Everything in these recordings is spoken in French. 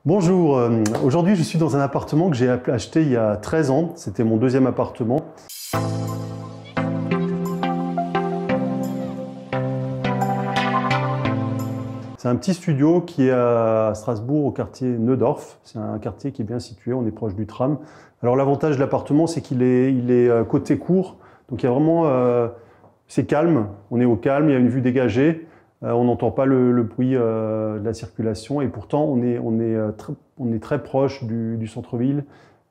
Bonjour, aujourd'hui je suis dans un appartement que j'ai acheté il y a 13 ans, c'était mon deuxième appartement. C'est un petit studio qui est à Strasbourg au quartier Neudorf, c'est un quartier qui est bien situé, on est proche du tram. Alors l'avantage de l'appartement c'est qu'il est côté cour, donc il y a vraiment, c'est calme, on est au calme, il y a une vue dégagée. On n'entend pas le bruit de la circulation et pourtant on est très proche du centre-ville.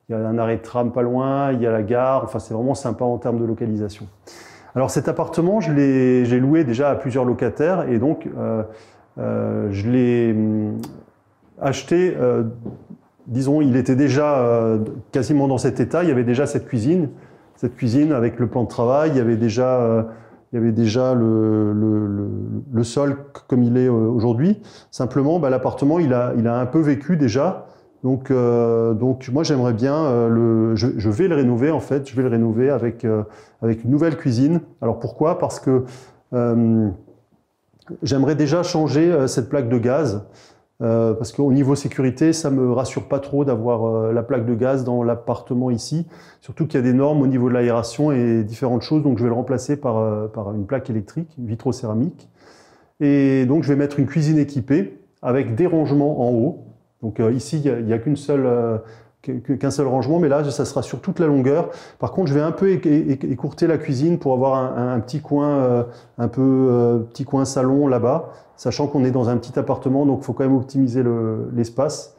Il y a un arrêt de tram pas loin, il y a la gare, enfin c'est vraiment sympa en termes de localisation. Alors cet appartement, j'ai loué déjà à plusieurs locataires et donc je l'ai acheté, disons, il était déjà quasiment dans cet état, il y avait déjà cette cuisine avec le plan de travail, il y avait déjà le sol comme il est aujourd'hui. Simplement, l'appartement, il a un peu vécu déjà. Donc moi, j'aimerais bien, je vais le rénover en fait. Je vais le rénover avec une nouvelle cuisine. Alors pourquoi? Parce que j'aimerais déjà changer cette plaque de gaz. Parce qu'au niveau sécurité, ça me rassure pas trop d'avoir la plaque de gaz dans l'appartement ici. Surtout qu'il y a des normes au niveau de l'aération et différentes choses, donc je vais le remplacer par une plaque électrique, vitrocéramique. Et donc je vais mettre une cuisine équipée avec des rangements en haut. Donc ici, il n'y a qu'un seul rangement, mais là, ça sera sur toute la longueur. Par contre, je vais un peu écourter la cuisine pour avoir un petit coin, petit coin salon là-bas, sachant qu'on est dans un petit appartement, donc il faut quand même optimiser l'espace.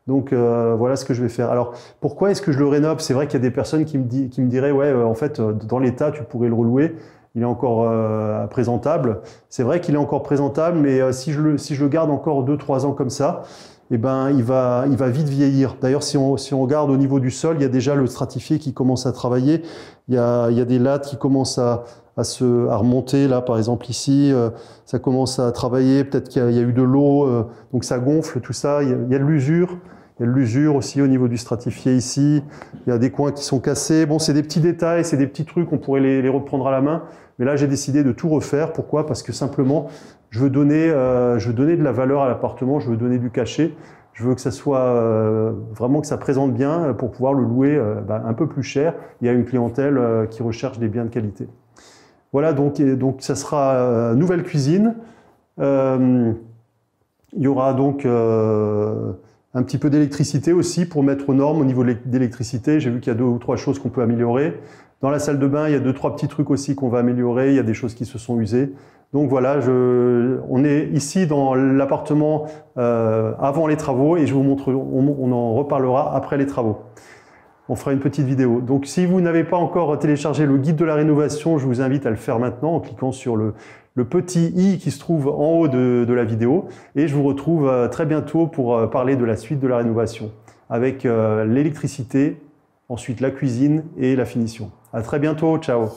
Donc voilà ce que je vais faire. Alors pourquoi est-ce que je le rénove? C'est vrai qu'il y a des personnes qui me diraient, ouais, en fait, dans l'état, tu pourrais le relouer. Il est encore présentable. C'est vrai qu'il est encore présentable, mais si je le garde encore 2-3 ans comme ça, eh ben, il va vite vieillir. D'ailleurs, si on regarde au niveau du sol, il y a déjà le stratifié qui commence à travailler. Il y a des lattes qui commencent à remonter. Là, par exemple, ici, ça commence à travailler. Peut-être qu'il y a eu de l'eau, donc ça gonfle, tout ça. Il y a de l'usure. Il y a de l'usure aussi au niveau du stratifié ici. Il y a des coins qui sont cassés. Bon, c'est des petits détails, c'est des petits trucs, on pourrait les reprendre à la main. Mais là, j'ai décidé de tout refaire. Pourquoi? Parce que simplement, je veux donner de la valeur à l'appartement, je veux donner du cachet. Je veux que ça soit vraiment que ça présente bien pour pouvoir le louer un peu plus cher. Il y a une clientèle qui recherche des biens de qualité. Voilà, donc ça sera nouvelle cuisine. Il y aura donc un petit peu d'électricité aussi pour mettre aux normes au niveau d'électricité. J'ai vu qu'il y a 2 ou 3 choses qu'on peut améliorer. Dans la salle de bain, il y a 2-3 petits trucs aussi qu'on va améliorer. Il y a des choses qui se sont usées. Donc voilà, on est ici dans l'appartement avant les travaux et je vous montre, on en reparlera après les travaux. On fera une petite vidéo. Donc si vous n'avez pas encore téléchargé le guide de la rénovation, je vous invite à le faire maintenant en cliquant sur le petit i qui se trouve en haut de la vidéo. Et je vous retrouve très bientôt pour parler de la suite de la rénovation avec l'électricité, ensuite la cuisine et la finition. À très bientôt, ciao!